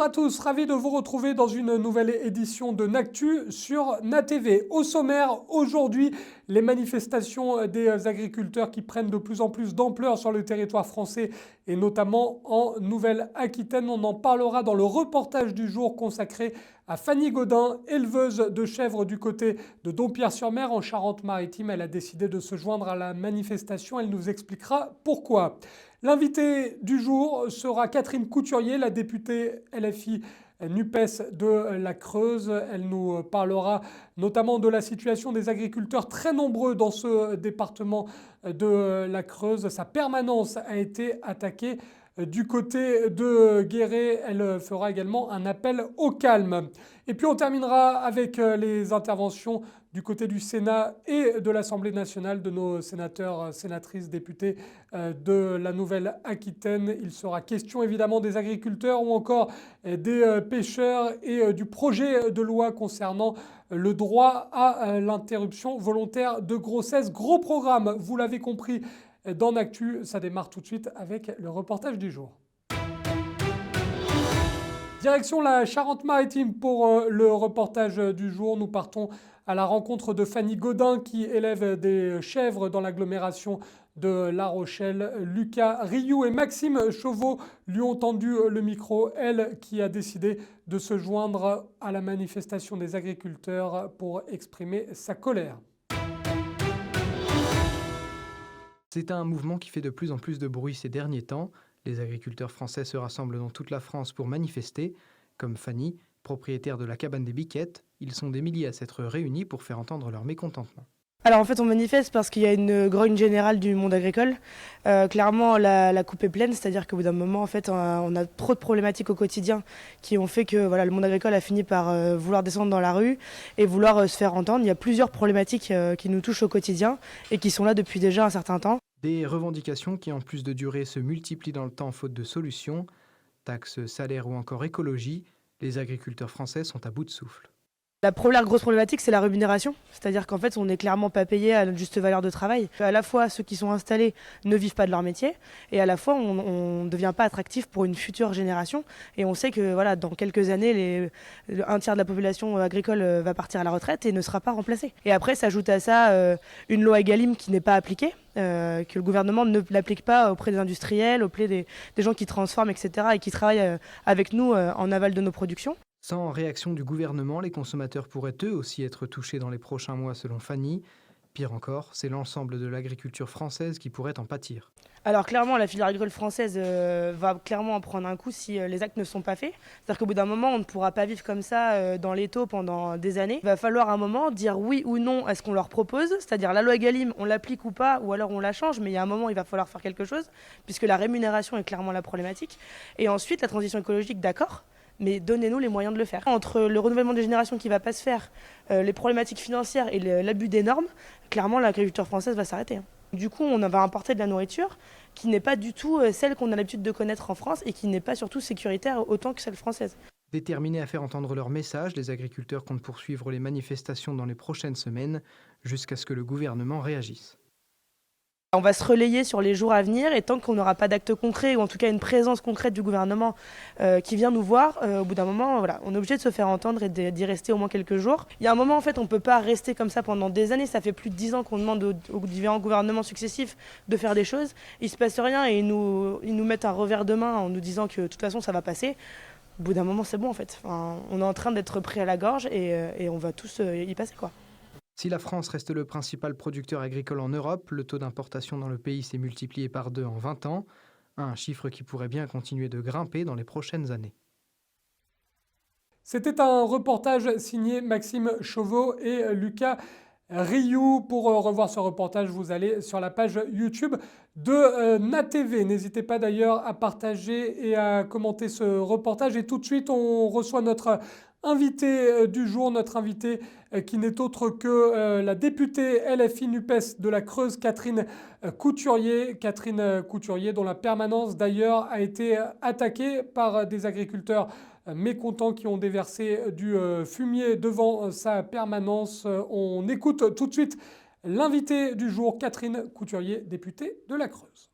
à tous, ravi de vous retrouver dans une nouvelle édition de N'Actu sur NaTV. Au sommaire, aujourd'hui, les manifestations des agriculteurs qui prennent de plus en plus d'ampleur sur le territoire français et notamment en Nouvelle-Aquitaine. On en parlera dans le reportage du jour consacré à Fanny Gaudin, éleveuse de chèvres du côté de Dompierre-sur-Mer en Charente-Maritime. Elle a décidé de se joindre à la manifestation. Elle nous expliquera pourquoi. L'invité du jour sera Catherine Couturier, la députée LFI NUPES de la Creuse. Elle nous parlera notamment de la situation des agriculteurs très nombreux dans ce département de la Creuse. Sa permanence a été attaquée. Du côté de Guéret, elle fera également un appel au calme. Et puis on terminera avec les interventions du côté du Sénat et de l'Assemblée nationale de nos sénateurs, sénatrices, députés de la Nouvelle-Aquitaine. Il sera question évidemment des agriculteurs ou encore des pêcheurs et du projet de loi concernant le droit à l'interruption volontaire de grossesse. Gros programme, vous l'avez compris. Dans N'Actu, ça démarre tout de suite avec le reportage du jour. Direction la Charente-Maritime pour le reportage du jour. Nous partons à la rencontre de Fanny Gaudin qui élève des chèvres dans l'agglomération de La Rochelle. Lucas Rioux et Maxime Chauveau lui ont tendu le micro, elle qui a décidé de se joindre à la manifestation des agriculteurs pour exprimer sa colère. C'est un mouvement qui fait de plus en plus de bruit ces derniers temps. Les agriculteurs français se rassemblent dans toute la France pour manifester. Comme Fanny, propriétaire de la cabane des Biquettes, ils sont des milliers à s'être réunis pour faire entendre leur mécontentement. Alors en fait on manifeste parce qu'il y a une grogne générale du monde agricole. Clairement la coupe est pleine, c'est-à-dire qu'au bout d'un moment en fait on a trop de problématiques au quotidien qui ont fait que le monde agricole a fini par vouloir descendre dans la rue et vouloir se faire entendre. Il y a plusieurs problématiques qui nous touchent au quotidien et qui sont là depuis déjà un certain temps. Des revendications qui en plus de durer se multiplient dans le temps faute de solutions. Taxes, salaires ou encore écologie, les agriculteurs français sont à bout de souffle. La première grosse problématique, c'est la rémunération. C'est-à-dire qu'en fait, on n'est clairement pas payé à notre juste valeur de travail. À la fois, ceux qui sont installés ne vivent pas de leur métier, et à la fois, on ne devient pas attractif pour une future génération. Et on sait que dans quelques années, un tiers de la population agricole va partir à la retraite et ne sera pas remplacée. Et après, s'ajoute à ça une loi Egalim qui n'est pas appliquée, que le gouvernement ne l'applique pas auprès des industriels, auprès des gens qui transforment, etc., et qui travaillent avec nous en aval de nos productions. Sans réaction du gouvernement, les consommateurs pourraient eux aussi être touchés dans les prochains mois selon Fanny. Pire encore, c'est l'ensemble de l'agriculture française qui pourrait en pâtir. Alors clairement, la filière agricole française va clairement en prendre un coup si les actes ne sont pas faits. C'est-à-dire qu'au bout d'un moment, on ne pourra pas vivre comme ça dans l'étau pendant des années. Il va falloir à un moment dire oui ou non à ce qu'on leur propose. C'est-à-dire la loi Egalim, on l'applique ou pas, ou alors on la change. Mais il y a un moment, il va falloir faire quelque chose, puisque la rémunération est clairement la problématique. Et ensuite, la transition écologique, d'accord. Mais donnez-nous les moyens de le faire. Entre le renouvellement des générations qui ne va pas se faire, les problématiques financières et l'abus des normes, clairement l'agriculture française va s'arrêter. Du coup, on va importer de la nourriture qui n'est pas du tout celle qu'on a l'habitude de connaître en France et qui n'est pas surtout sécuritaire autant que celle française. Déterminés à faire entendre leur message, les agriculteurs comptent poursuivre les manifestations dans les prochaines semaines jusqu'à ce que le gouvernement réagisse. On va se relayer sur les jours à venir et tant qu'on n'aura pas d'acte concret ou en tout cas une présence concrète du gouvernement qui vient nous voir, au bout d'un moment, on est obligé de se faire entendre et d'y rester au moins quelques jours. Il y a un moment en fait, on ne peut pas rester comme ça pendant des années. Ça fait plus de 10 ans qu'on demande aux différents gouvernements successifs de faire des choses. Il ne se passe rien et ils nous mettent un revers de main en nous disant que de toute façon ça va passer. Au bout d'un moment, c'est bon en fait. On est en train d'être pris à la gorge et on va tous y passer quoi. Si la France reste le principal producteur agricole en Europe, le taux d'importation dans le pays s'est multiplié par 2 en 20 ans, un chiffre qui pourrait bien continuer de grimper dans les prochaines années. C'était un reportage signé Maxime Chauveau et Lucas Rioux. Pour revoir ce reportage, vous allez sur la page YouTube de NaTV. N'hésitez pas d'ailleurs à partager et à commenter ce reportage. Et tout de suite, on reçoit notre invité du jour, notre invité qui n'est autre que la députée LFI NUPES de la Creuse, Catherine Couturier. Catherine Couturier, dont la permanence d'ailleurs a été attaquée par des agriculteurs mécontents qui ont déversé du fumier devant sa permanence. On écoute tout de suite l'invité du jour, Catherine Couturier, députée de la Creuse.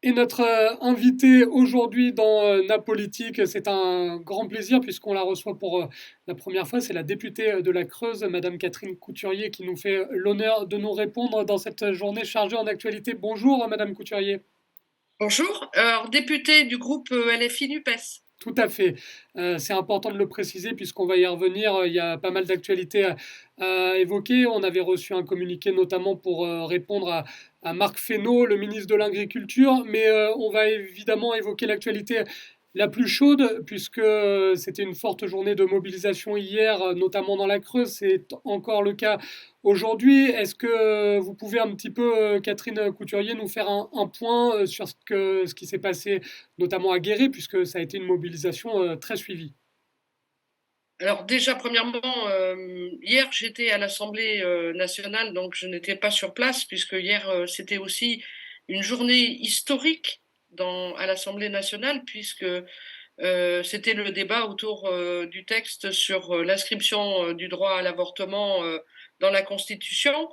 Et notre invitée aujourd'hui dans Napolitique, c'est un grand plaisir puisqu'on la reçoit pour la première fois. C'est la députée de la Creuse, Madame Catherine Couturier, qui nous fait l'honneur de nous répondre dans cette journée chargée en actualité. Bonjour, Madame Couturier. Bonjour, alors député du groupe LFI NUPES. Tout à fait. C'est important de le préciser puisqu'on va y revenir. Il y a pas mal d'actualités à évoquer. On avait reçu un communiqué notamment pour répondre à Marc Fesneau, le ministre de l'Agriculture. Mais on va évidemment évoquer l'actualité la plus chaude puisque c'était une forte journée de mobilisation hier, notamment dans la Creuse. C'est encore le cas aujourd'hui. Est-ce que vous pouvez un petit peu, Catherine Couturier, nous faire un point sur ce qui s'est passé notamment à Guéret, puisque ça a été une mobilisation très suivie. Alors déjà, premièrement, hier j'étais à l'Assemblée nationale, donc je n'étais pas sur place, puisque hier c'était aussi une journée historique à l'Assemblée nationale, puisque c'était le débat autour du texte sur l'inscription du droit à l'avortement dans la Constitution.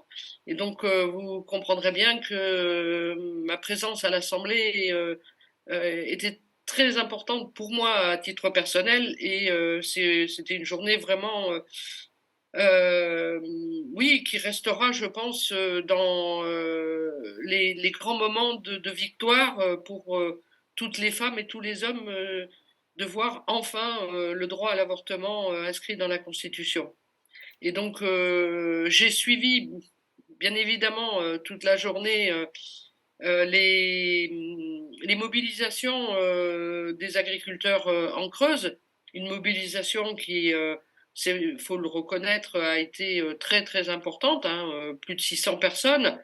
Et donc vous comprendrez bien que ma présence à l'Assemblée était très importante pour moi à titre personnel et c'était une journée vraiment oui, qui restera, je pense, dans les grands moments de victoire pour toutes les femmes et tous les hommes de voir enfin le droit à l'avortement inscrit dans la Constitution. Et donc j'ai suivi bien évidemment toute la journée les mobilisations des agriculteurs en Creuse, une mobilisation qui, il faut le reconnaître, a été très très importante, hein, plus de 600 personnes.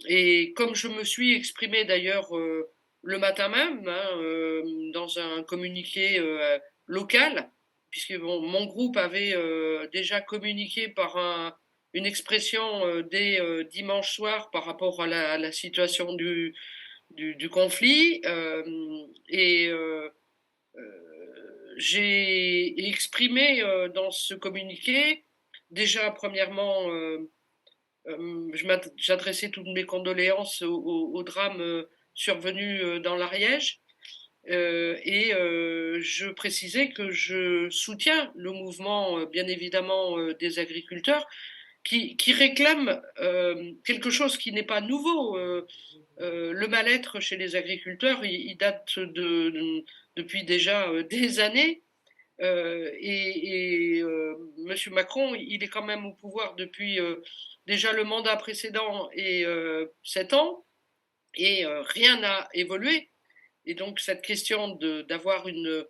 Et comme je me suis exprimée d'ailleurs le matin même, hein, dans un communiqué local, puisque mon groupe avait déjà communiqué par une expression dès dimanche soir par rapport à la situation du conflit. Et j'ai exprimé dans ce communiqué, déjà premièrement, j'adressais toutes mes condoléances au drame survenu dans l'Ariège. Et je précisais que je soutiens le mouvement, bien évidemment, des agriculteurs qui réclament quelque chose qui n'est pas nouveau. Le mal-être chez les agriculteurs, il date depuis déjà des années. Monsieur Macron, il est quand même au pouvoir depuis déjà le mandat précédent et 7 ans, et rien n'a évolué. Et donc cette question d'avoir une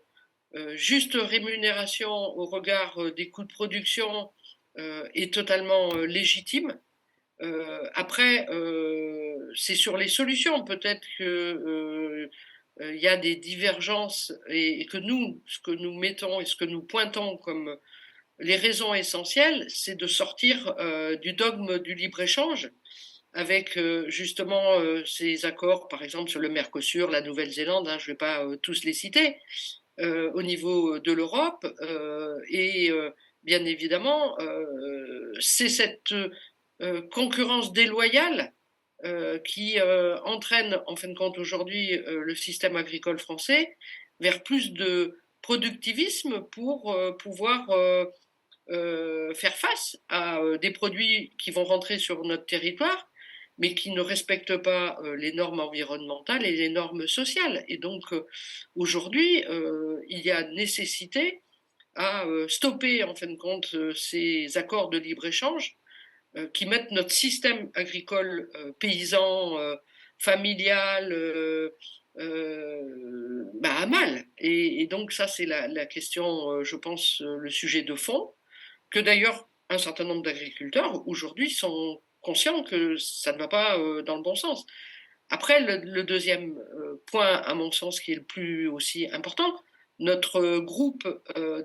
juste rémunération au regard des coûts de production est totalement légitime. Après, c'est sur les solutions. Peut-être que il y a des divergences et que nous, ce que nous mettons et ce que nous pointons comme les raisons essentielles, c'est de sortir du dogme du libre-échange avec justement ces accords, par exemple sur le Mercosur, la Nouvelle-Zélande, hein, je ne vais pas tous les citer, au niveau de l'Europe. Et bien évidemment, c'est cette concurrence déloyale qui entraîne en fin de compte aujourd'hui le système agricole français vers plus de productivisme pour pouvoir faire face à des produits qui vont rentrer sur notre territoire mais qui ne respectent pas les normes environnementales et les normes sociales. Et donc aujourd'hui, il y a nécessité à stopper en fin de compte ces accords de libre-échange qui mettent notre système agricole paysan, familial, à mal. Et donc ça, c'est la question, je pense, le sujet de fond, que d'ailleurs un certain nombre d'agriculteurs aujourd'hui sont conscients que ça ne va pas dans le bon sens. Après, le deuxième point, à mon sens, qui est le plus aussi important, notre groupe,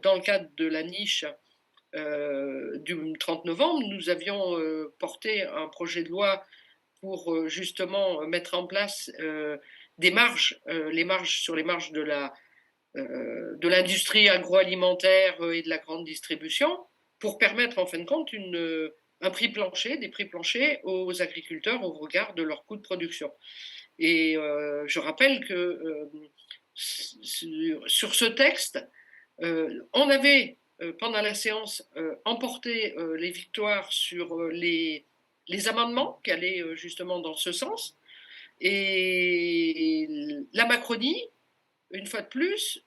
dans le cadre de la niche du 30 novembre, nous avions porté un projet de loi pour justement mettre en place des marges, sur les marges de l'industrie agroalimentaire et de la grande distribution, pour permettre en fin de compte un prix plancher, des prix planchers aux agriculteurs au regard de leurs coûts de production. Et je rappelle que sur ce texte, on avait, pendant la séance, emporté les victoires sur les amendements qui allaient justement dans ce sens. Et la Macronie, une fois de plus,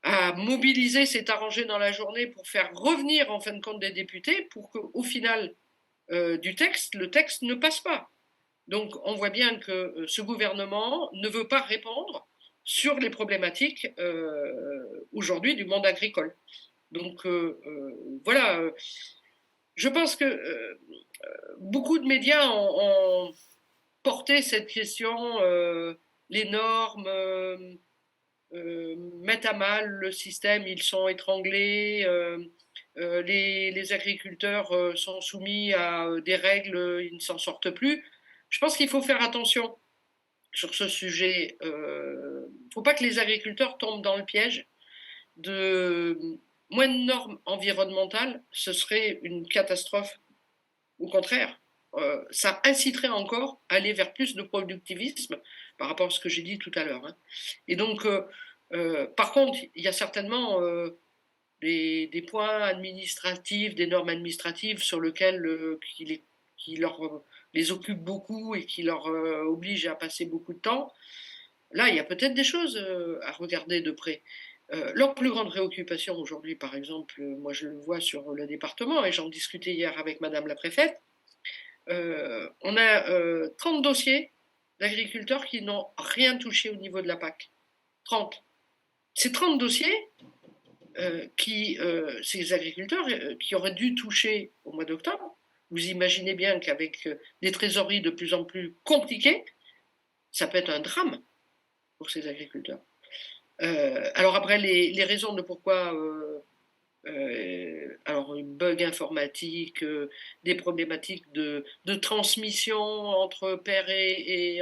a mobilisé, s'est arrangé dans la journée pour faire revenir en fin de compte des députés pour qu'au final du texte, le texte ne passe pas. Donc on voit bien que ce gouvernement ne veut pas répondre sur les problématiques aujourd'hui du monde agricole. Donc voilà, je pense que beaucoup de médias ont porté cette question, les normes mettent à mal le système, ils sont étranglés, les agriculteurs sont soumis à des règles, ils ne s'en sortent plus. Je pense qu'il faut faire attention sur ce sujet. Il ne faut pas que les agriculteurs tombent dans le piège de moins de normes environnementales, ce serait une catastrophe. Au contraire, ça inciterait encore à aller vers plus de productivisme par rapport à ce que j'ai dit tout à l'heure. Hein. Et donc, par contre, il y a certainement des points administratifs, des normes administratives sur lesquelles qui leur les occupent beaucoup et qui leur obligent à passer beaucoup de temps. Là, il y a peut-être des choses à regarder de près. Leur plus grande préoccupation aujourd'hui, par exemple, moi je le vois sur le département, et j'en discutais hier avec Madame la préfète, on a 30 dossiers d'agriculteurs qui n'ont rien touché au niveau de la PAC. 30. Ces 30 dossiers, ces agriculteurs qui auraient dû toucher au mois d'octobre, vous imaginez bien qu'avec des trésoreries de plus en plus compliquées, ça peut être un drame pour ces agriculteurs. Alors après, les raisons de pourquoi, alors un bug informatique, des problématiques de transmission entre père et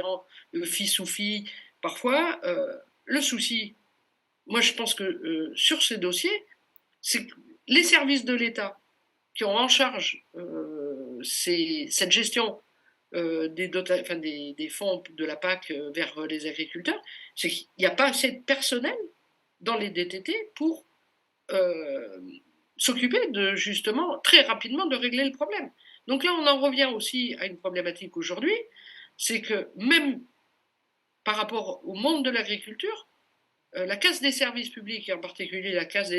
fils ou fille, parfois, le souci, moi je pense que sur ces dossiers, c'est que les services de l'État qui ont en charge cette gestion des fonds de la PAC vers les agriculteurs, c'est qu'il n'y a pas assez de personnel dans les DTT pour s'occuper de, justement, très rapidement de régler le problème. Donc là, on en revient aussi à une problématique aujourd'hui, c'est que même par rapport au monde de l'agriculture, la casse des services publics, et en particulier la casse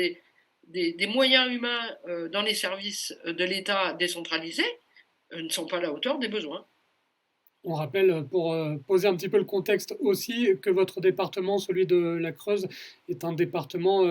des moyens humains dans les services de l'État décentralisés, ne sont pas à la hauteur des besoins. On rappelle, pour poser un petit peu le contexte aussi, que votre département, celui de la Creuse, est un département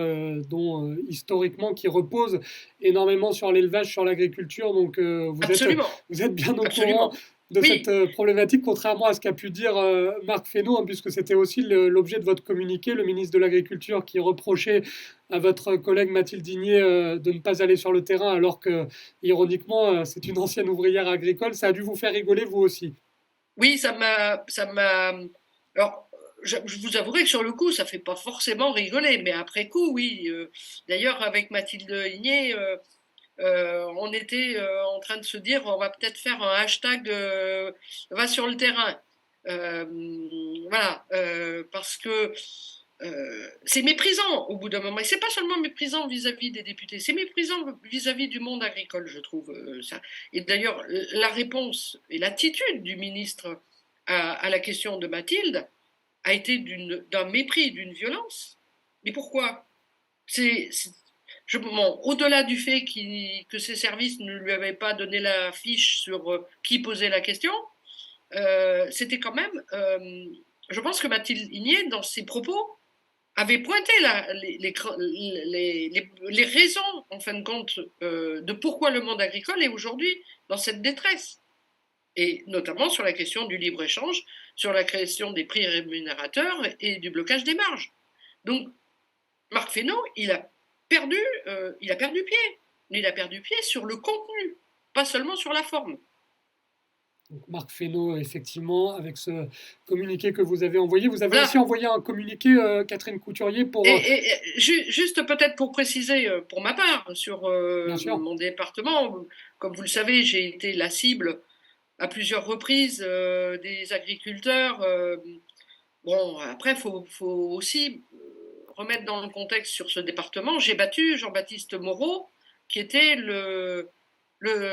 historiquement, qui repose énormément sur l'élevage, sur l'agriculture. Donc, vous êtes bien au courant de cette problématique, contrairement à ce qu'a pu dire Marc Fesneau, hein, puisque c'était aussi l'objet de votre communiqué, le ministre de l'Agriculture qui reprochait à votre collègue Mathilde Igné de ne pas aller sur le terrain, alors que, ironiquement, c'est une ancienne ouvrière agricole. Ça a dû vous faire rigoler, vous aussi. Oui, ça m'a. Alors, je vous avouerai que sur le coup, ça fait pas forcément rigoler, mais après coup, oui. D'ailleurs, avec Mathilde Igné, on était en train de se dire, on va peut-être faire un hashtag va sur le terrain. Voilà, parce que c'est méprisant au bout d'un moment. Et c'est pas seulement méprisant vis-à-vis des députés, c'est méprisant vis-à-vis du monde agricole, je trouve ça. Et d'ailleurs, la réponse et l'attitude du ministre à la question de Mathilde a été d'un mépris, d'une violence. Mais pourquoi? Au-delà du fait que ses services ne lui avaient pas donné la fiche sur qui posait la question, c'était quand même, je pense que Mathilde Igné, dans ses propos, avait pointé les raisons, en fin de compte, de pourquoi le monde agricole est aujourd'hui dans cette détresse. Et notamment sur la question du libre-échange, sur la question des prix rémunérateurs et du blocage des marges. Donc, Marc Fesneau, il a perdu pied. Mais il a perdu pied sur le contenu, pas seulement sur la forme. Donc Marc Fesneau, effectivement, avec ce communiqué que vous avez envoyé. Vous avez aussi envoyé un communiqué, Catherine Couturier, pour... juste peut-être pour préciser, pour ma part, sur mon département, comme vous le savez, j'ai été la cible à plusieurs reprises des agriculteurs. Bon, après, faut aussi remettre dans le contexte sur ce département. J'ai battu Jean-Baptiste Moreau, qui était le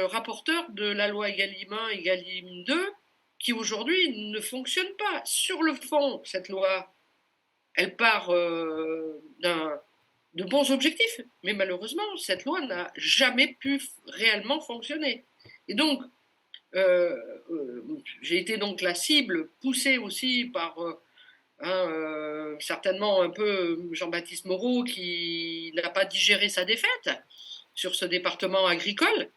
rapporteur de la loi Egalim 1, Egalim 2, qui aujourd'hui ne fonctionne pas. Sur le fond, cette loi, elle part de bons objectifs, mais malheureusement, cette loi n'a jamais pu réellement fonctionner. Et donc, j'ai été donc la cible, poussée aussi par certainement un peu Jean-Baptiste Moreau, qui n'a pas digéré sa défaite sur ce département agricole.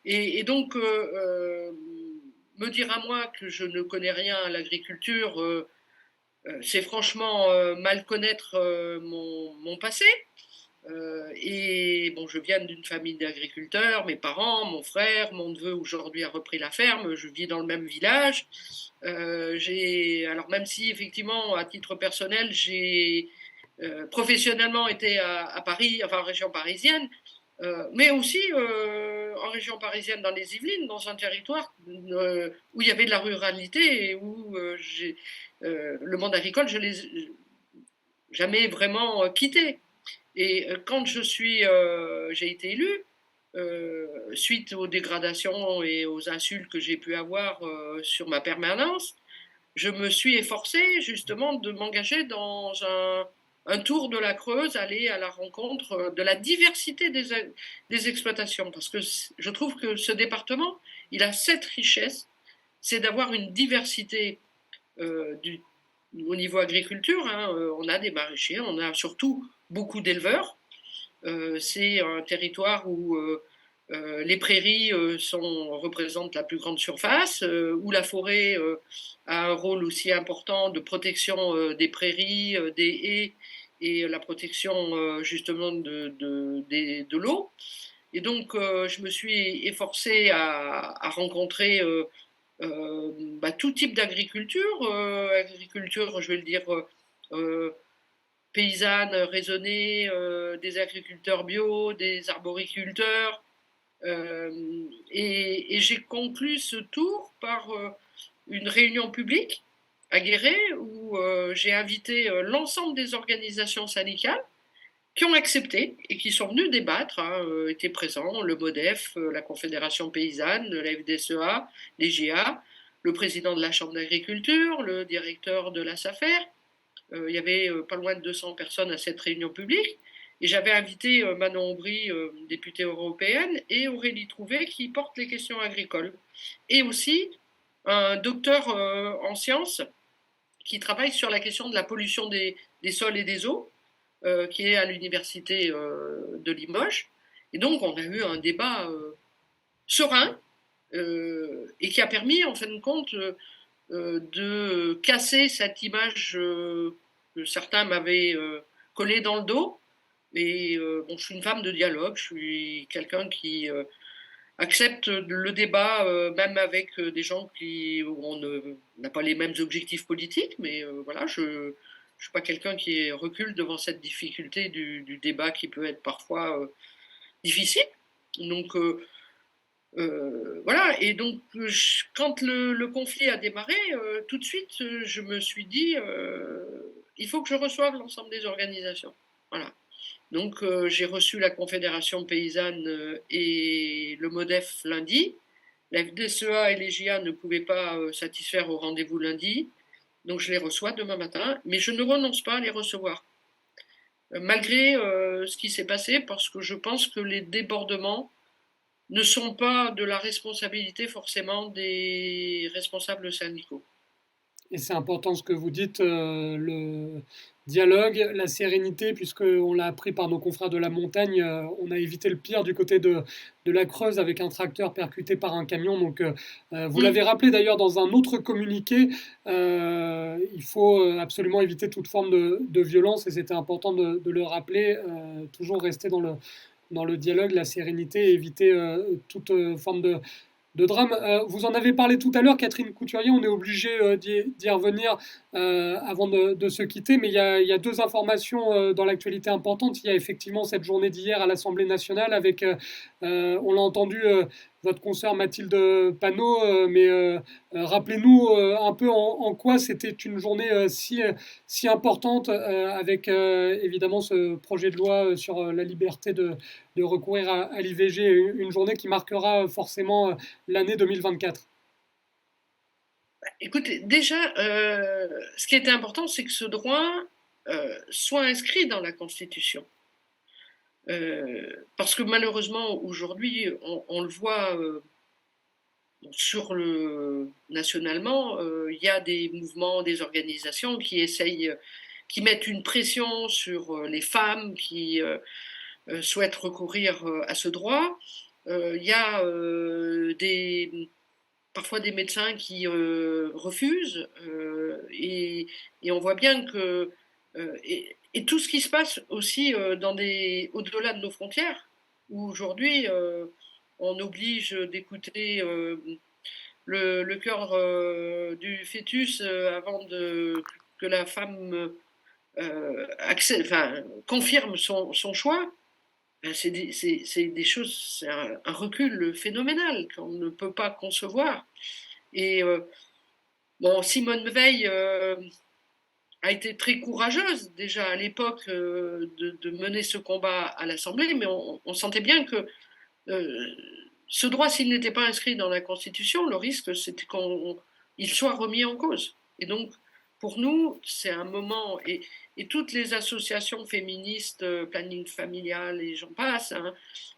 Et donc, me dire à moi que je ne connais rien à l'agriculture, c'est franchement mal connaître mon passé. Et bon, je viens d'une famille d'agriculteurs, mes parents, mon frère, mon neveu aujourd'hui a repris la ferme, je vis dans le même village. Alors même si effectivement, à titre personnel, j'ai professionnellement été à Paris, enfin en région parisienne, mais aussi en région parisienne dans les Yvelines, dans un territoire où il y avait de la ruralité et où le monde agricole, je l'ai jamais vraiment quitté. Et quand j'ai été élue, suite aux dégradations et aux insultes que j'ai pu avoir sur ma permanence, je me suis efforcée justement de m'engager dans un tour de la Creuse, aller à la rencontre de la diversité des exploitations. Parce que je trouve que ce département, il a cette richesse, c'est d'avoir une diversité au niveau agriculture. On a des maraîchers, on a surtout beaucoup d'éleveurs. C'est un territoire où les prairies représentent la plus grande surface, où la forêt a un rôle aussi important de protection des prairies, des haies et la protection justement de l'eau. Et donc, je me suis efforcée à rencontrer tout type d'agriculture, agriculture, je vais le dire, paysanne, raisonnée, des agriculteurs bio, des arboriculteurs. Et j'ai conclu ce tour par une réunion publique à Guéret où j'ai invité l'ensemble des organisations syndicales qui ont accepté et qui sont venus débattre, étaient présents, le MODEF, la Confédération paysanne, la FDSEA, les GA, le président de la Chambre d'agriculture, le directeur de la SAFER. Il y avait pas loin de 200 personnes à cette réunion publique. Et j'avais invité Manon Aubry, députée européenne, et Aurélie Trouvé, qui porte les questions agricoles. Et aussi un docteur en sciences qui travaille sur la question de la pollution des sols et des eaux, qui est à l'université de Limoges. Et donc, on a eu un débat serein et qui a permis, en fin de compte, de casser cette image que certains m'avaient collée dans le dos. Et bon, je suis une femme de dialogue, je suis quelqu'un qui accepte le débat, même avec des gens où on n'a pas les mêmes objectifs politiques, mais voilà, je ne suis pas quelqu'un qui recule devant cette difficulté du débat qui peut être parfois difficile. Donc voilà, et donc quand le conflit a démarré, tout de suite, je me suis dit, il faut que je reçoive l'ensemble des organisations. Voilà. Donc j'ai reçu la Confédération paysanne et le MODEF lundi. La FDSEA et les GIA ne pouvaient pas satisfaire au rendez-vous lundi. Donc je les reçois demain matin, mais je ne renonce pas à les recevoir. Malgré ce qui s'est passé, parce que je pense que les débordements ne sont pas de la responsabilité forcément des responsables syndicaux. Et c'est important ce que vous dites, le dialogue, la sérénité, puisqu'on l'a appris par nos confrères de la montagne, on a évité le pire du côté de la Creuse avec un tracteur percuté par un camion. Donc, vous l'avez rappelé d'ailleurs dans un autre communiqué, il faut absolument éviter toute forme de violence et c'était important de le rappeler, toujours rester dans le dialogue, la sérénité, et éviter toute forme de drame. Vous en avez parlé tout à l'heure, Catherine Couturier, on est obligé d'y revenir. avant de se quitter. Mais il y a deux informations dans l'actualité importantes. Il y a effectivement cette journée d'hier à l'Assemblée nationale avec, on l'a entendu, votre consoeur Mathilde Panot, mais rappelez-nous un peu en quoi c'était une journée si importante avec évidemment ce projet de loi sur la liberté de recourir à l'IVG, une journée qui marquera forcément l'année 2024. Écoutez, déjà, ce qui était important, c'est que ce droit soit inscrit dans la Constitution. Parce que malheureusement, aujourd'hui, on le voit nationalement, il y a des mouvements, des organisations qui essayent, qui mettent une pression sur les femmes qui souhaitent recourir à ce droit. Il y a parfois des médecins qui refusent et on voit bien que et tout ce qui se passe aussi au-delà de nos frontières, où aujourd'hui on oblige d'écouter le cœur du fœtus avant que la femme confirme son choix. C'est des choses, c'est un recul phénoménal qu'on ne peut pas concevoir. Et bon, Simone Veil a été très courageuse déjà à l'époque de mener ce combat à l'Assemblée, mais on sentait bien que ce droit, s'il n'était pas inscrit dans la Constitution, le risque c'était qu'il soit remis en cause. Et donc, pour nous, c'est un moment, et toutes les associations féministes, planning familial et j'en passe, hein,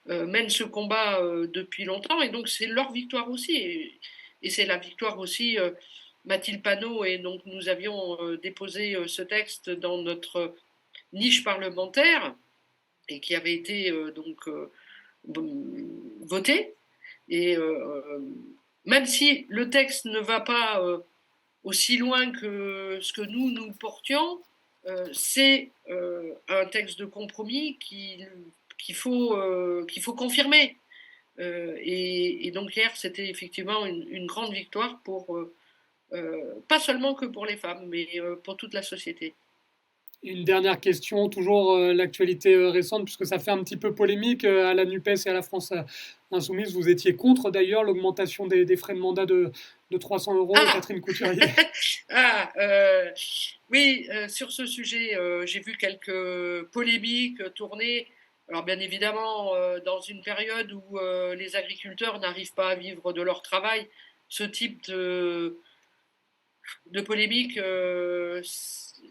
mènent ce combat depuis longtemps, et donc c'est leur victoire aussi. Et c'est la victoire aussi, Mathilde Panot, et donc nous avions déposé ce texte dans notre niche parlementaire, et qui avait été voté. Et même si le texte ne va pas aussi loin que ce que nous portions, c'est un texte de compromis qu'il faut confirmer. Et donc hier, c'était effectivement une grande victoire pas seulement que pour les femmes, mais pour toute la société. Une dernière question, toujours l'actualité récente, puisque ça fait un petit peu polémique à la NUPES et à la France Insoumise. Vous étiez contre d'ailleurs l'augmentation des frais de mandat de 300 €, Catherine Couturier. Oui, sur ce sujet, j'ai vu quelques polémiques tourner. Alors bien évidemment, dans une période où les agriculteurs n'arrivent pas à vivre de leur travail, ce type de polémique,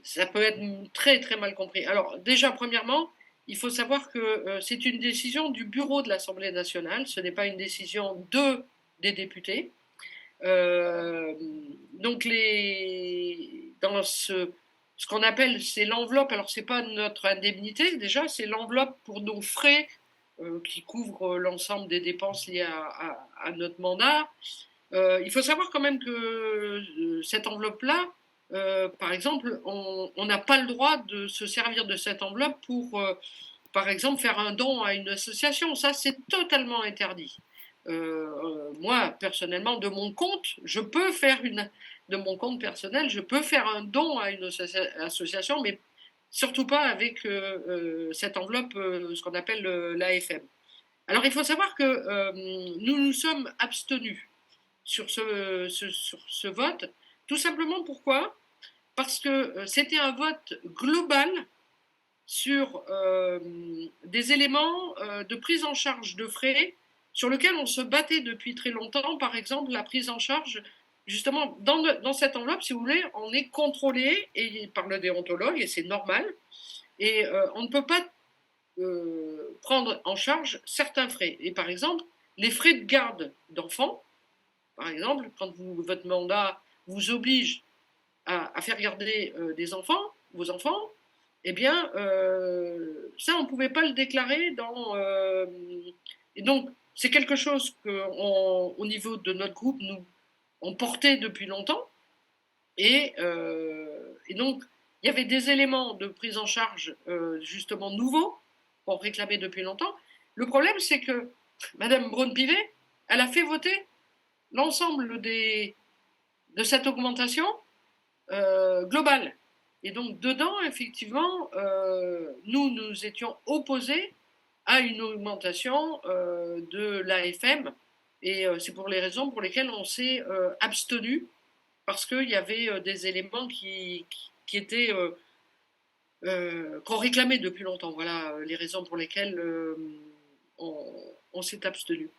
ça peut être très très mal compris. Alors déjà, premièrement, il faut savoir que c'est une décision du bureau de l'Assemblée nationale, ce n'est pas une décision des députés. Donc dans ce qu'on appelle, c'est l'enveloppe, alors c'est pas notre indemnité déjà, c'est l'enveloppe pour nos frais qui couvre l'ensemble des dépenses liées à notre mandat. Il faut savoir quand même que cette enveloppe-là, par exemple, on n'a pas le droit de se servir de cette enveloppe pour, par exemple, faire un don à une association. Ça, c'est totalement interdit. Moi, personnellement, de mon compte personnel, je peux faire un don à une association, mais surtout pas avec cette enveloppe, ce qu'on appelle l'AFM. Alors, il faut savoir que nous nous sommes abstenus sur ce vote. Tout simplement pourquoi ? Parce que c'était un vote global sur des éléments de prise en charge de frais sur lesquels on se battait depuis très longtemps. Par exemple, la prise en charge, justement, dans cette enveloppe, si vous voulez, on est contrôlé par le déontologue, et c'est normal, et on ne peut pas prendre en charge certains frais. Et par exemple, les frais de garde d'enfants, par exemple, quand votre mandat vous oblige à faire garder vos enfants, eh bien, ça, on ne pouvait pas le déclarer et donc, c'est quelque chose qu'au niveau de notre groupe, on portait depuis longtemps. Et donc, il y avait des éléments de prise en charge, justement, nouveaux, qu'on réclamait depuis longtemps. Le problème, c'est que Mme Braun-Pivet, elle a fait voter l'ensemble de cette augmentation globale. Et donc dedans, effectivement, nous étions opposés à une augmentation de l'AFM. Et c'est pour les raisons pour lesquelles on s'est abstenu, parce qu'il y avait des éléments qui étaient qu'on réclamait depuis longtemps. Voilà les raisons pour lesquelles on s'est abstenu.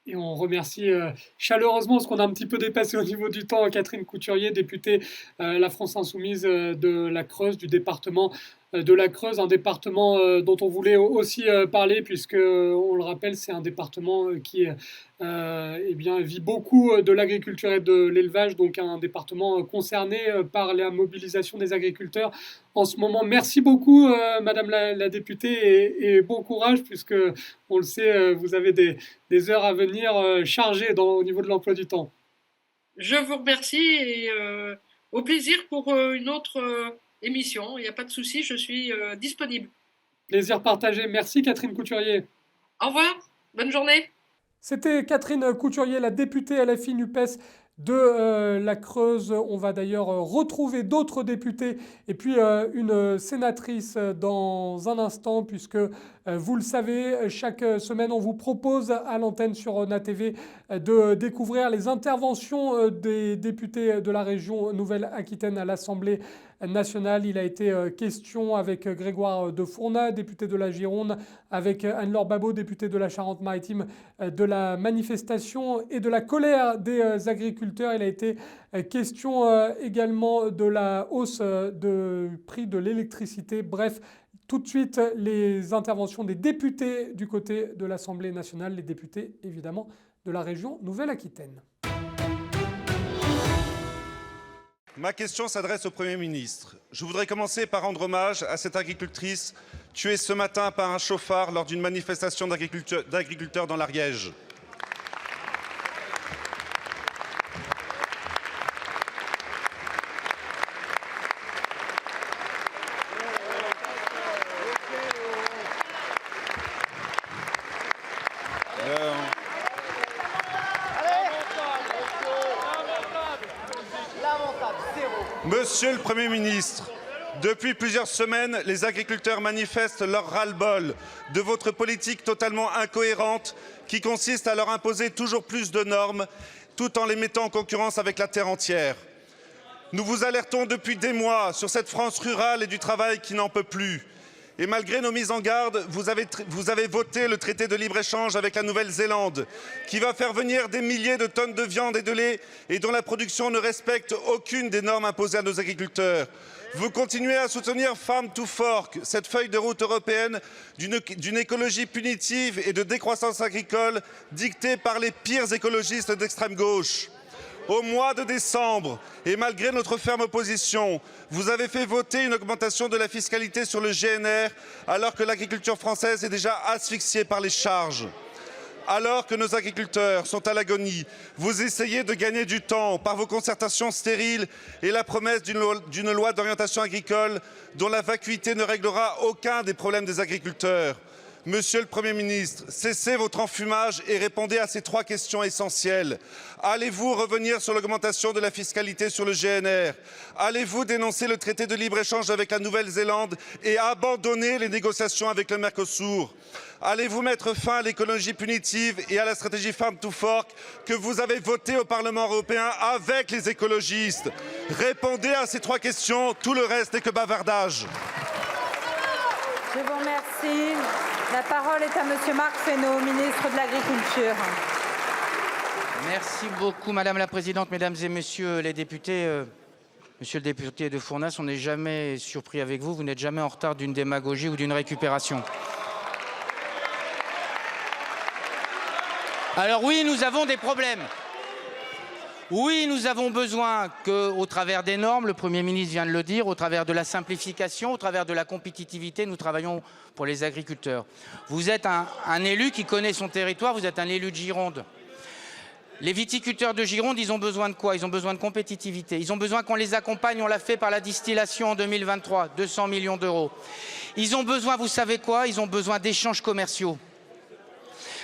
Et on remercie chaleureusement, parce qu'on a un petit peu dépassé au niveau du temps, Catherine Couturier, députée La France Insoumise de la Creuse, du département de la Creuse, un département dont on voulait aussi parler, puisque, on le rappelle, c'est un département qui eh bien, vit beaucoup de l'agriculture et de l'élevage, donc un département concerné par la mobilisation des agriculteurs en ce moment. Merci beaucoup, Madame la députée, et bon courage, puisque, on le sait, vous avez des heures à venir chargées au niveau de l'emploi du temps. Je vous remercie et au plaisir pour une autre émission. Il n'y a pas de souci, je suis disponible. Plaisir partagé. Merci Catherine Couturier. Au revoir, bonne journée. C'était Catherine Couturier, la députée LFI NUPES de la Creuse. On va d'ailleurs retrouver d'autres députés et puis une sénatrice dans un instant, puisque vous le savez, chaque semaine on vous propose à l'antenne sur NATV de découvrir les interventions des députés de la région Nouvelle-Aquitaine à l'Assemblée nationale. Il a été question avec Grégoire de Fournat, député de la Gironde, avec Anne-Laure Babot, députée de la Charente-Maritime, de la manifestation et de la colère des agriculteurs. Il a été question également de la hausse du prix de l'électricité. Bref, tout de suite, les interventions des députés du côté de l'Assemblée nationale, les députés évidemment de la région Nouvelle-Aquitaine. Ma question s'adresse au Premier ministre. Je voudrais commencer par rendre hommage à cette agricultrice tuée ce matin par un chauffard lors d'une manifestation d'agriculteurs dans l'Ariège. Monsieur le Premier ministre, depuis plusieurs semaines, les agriculteurs manifestent leur ras-le-bol de votre politique totalement incohérente qui consiste à leur imposer toujours plus de normes tout en les mettant en concurrence avec la terre entière. Nous vous alertons depuis des mois sur cette France rurale et du travail qui n'en peut plus. Et malgré nos mises en garde, vous avez voté le traité de libre-échange avec la Nouvelle-Zélande, qui va faire venir des milliers de tonnes de viande et de lait et dont la production ne respecte aucune des normes imposées à nos agriculteurs. Vous continuez à soutenir Farm to Fork, cette feuille de route européenne d'une écologie punitive et de décroissance agricole dictée par les pires écologistes d'extrême gauche. Au mois de décembre, et malgré notre ferme opposition, vous avez fait voter une augmentation de la fiscalité sur le GNR, alors que l'agriculture française est déjà asphyxiée par les charges. Alors que nos agriculteurs sont à l'agonie, vous essayez de gagner du temps par vos concertations stériles et la promesse d'une loi d'orientation agricole dont la vacuité ne réglera aucun des problèmes des agriculteurs. Monsieur le Premier ministre, cessez votre enfumage et répondez à ces trois questions essentielles. Allez-vous revenir sur l'augmentation de la fiscalité sur le GNR? Allez-vous dénoncer le traité de libre-échange avec la Nouvelle-Zélande et abandonner les négociations avec le Mercosur? Allez-vous mettre fin à l'écologie punitive et à la stratégie Farm to Fork que vous avez votée au Parlement européen avec les écologistes? Répondez à ces trois questions, tout le reste n'est que bavardage. Je vous remercie. La parole est à Monsieur Marc Fesneau, ministre de l'Agriculture. Merci beaucoup, Madame la Présidente, Mesdames et Messieurs les députés. Monsieur le député de Fournas, on n'est jamais surpris avec vous. Vous n'êtes jamais en retard d'une démagogie ou d'une récupération. Alors oui, nous avons des problèmes. Oui, nous avons besoin qu'au travers des normes, le Premier ministre vient de le dire, au travers de la simplification, au travers de la compétitivité, nous travaillons pour les agriculteurs. Vous êtes un élu qui connaît son territoire, vous êtes un élu de Gironde. Les viticulteurs de Gironde, ils ont besoin de quoi? Ils ont besoin de compétitivité. Ils ont besoin qu'on les accompagne, on l'a fait par la distillation en 2023, 200 millions d'euros. Ils ont besoin, vous savez quoi? Ils ont besoin d'échanges commerciaux.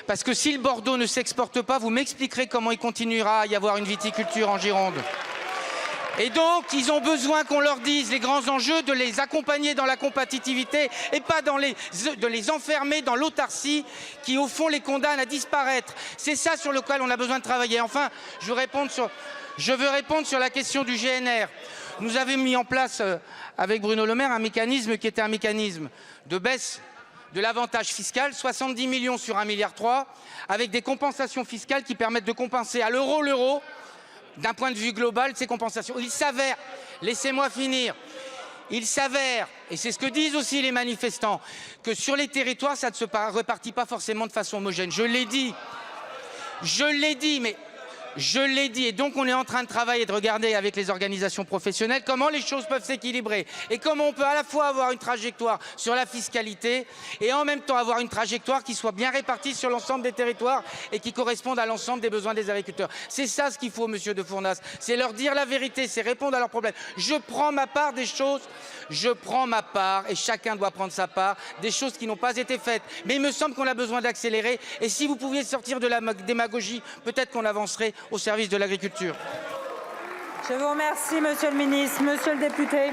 Parce que si le Bordeaux ne s'exporte pas, vous m'expliquerez comment il continuera à y avoir une viticulture en Gironde. Et donc, ils ont besoin qu'on leur dise les grands enjeux, de les accompagner dans la compétitivité et pas de les enfermer dans l'autarcie qui, au fond, les condamne à disparaître. C'est ça sur lequel on a besoin de travailler. Enfin, je veux répondre sur la question du GNR. Nous avions mis en place, avec Bruno Le Maire, un mécanisme qui était un mécanisme de baisse de l'avantage fiscal, 70 millions sur 1,3 milliard, avec des compensations fiscales qui permettent de compenser à l'euro, d'un point de vue global, ces compensations. Il s'avère, laissez-moi finir, il s'avère, et c'est ce que disent aussi les manifestants, que sur les territoires, ça ne se repartit pas forcément de façon homogène. Je l'ai dit, et donc on est en train de travailler et de regarder avec les organisations professionnelles comment les choses peuvent s'équilibrer et comment on peut à la fois avoir une trajectoire sur la fiscalité et en même temps avoir une trajectoire qui soit bien répartie sur l'ensemble des territoires et qui corresponde à l'ensemble des besoins des agriculteurs. C'est ça ce qu'il faut, monsieur de Fournas, c'est leur dire la vérité, c'est répondre à leurs problèmes. Je prends ma part des choses, et chacun doit prendre sa part des choses qui n'ont pas été faites. Mais il me semble qu'on a besoin d'accélérer et si vous pouviez sortir de la démagogie, peut-être qu'on avancerait au service de l'agriculture. Je vous remercie, monsieur le ministre. Monsieur le député.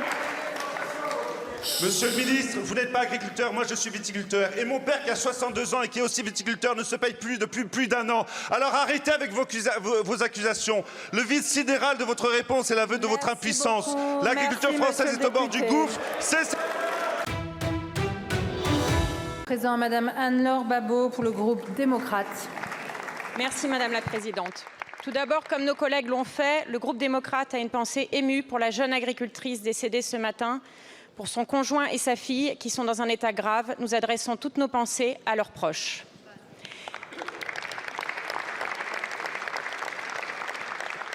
Monsieur le ministre, vous n'êtes pas agriculteur, moi je suis viticulteur. Et mon père qui a 62 ans et qui est aussi viticulteur ne se paye plus depuis plus d'1 an. Alors arrêtez avec vos accusations. Le vide sidéral de votre réponse est l'aveu de votre impuissance. L'agriculture française est au bord du gouffre. Présent Madame Anne-Laure Babeau pour le groupe démocrate. Merci Madame la Présidente. Tout d'abord, comme nos collègues l'ont fait, le groupe démocrate a une pensée émue pour la jeune agricultrice décédée ce matin, pour son conjoint et sa fille qui sont dans un état grave. Nous adressons toutes nos pensées à leurs proches.